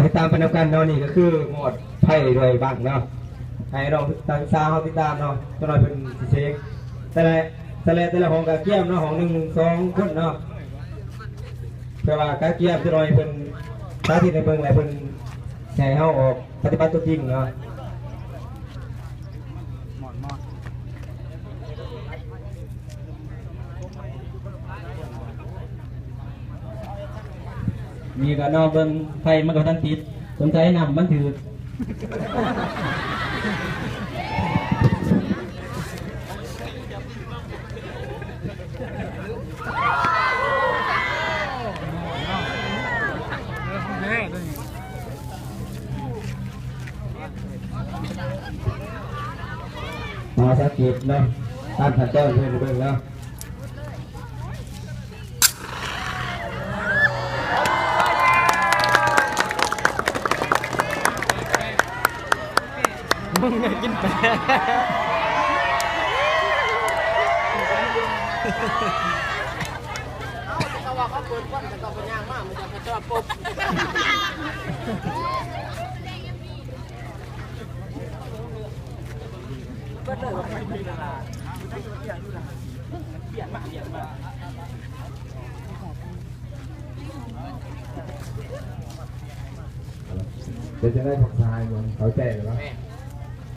ติดตามเป็นกันเนาะนี่ก็คือหมดไพ่ด้วยบ้างเนาะให้เราตั้งซาเขาติดตามเนาะตัวหน่อยเป็นเช็คแต่ละห้องกาเกียมเนาะห้อง1 2คนเนาะเพื่อว่ากาเกียมตัวหน่อยเป็นสาธิตในเบิ่งอะไรเป็นใช้เขาออกปฏิบัติตัวจริงเนาะมีก็นอกเบิ่งไฟมันก็ทันติดสนใจนำมันถือมาสักเก็บเนาะตามขั้นตอนเพื่อนเบิ่งเนาะมึงกินแปะเขาว่าเขาเปิดก้นแต่ก็เป็นยางมากมันจะกระจอกปุ๊บก็เลยว่าไม่มีเวลาเปลี่ยนมาเดี๋ยวจะได้ทักทายมันเขาแจ้งหรือเปล่า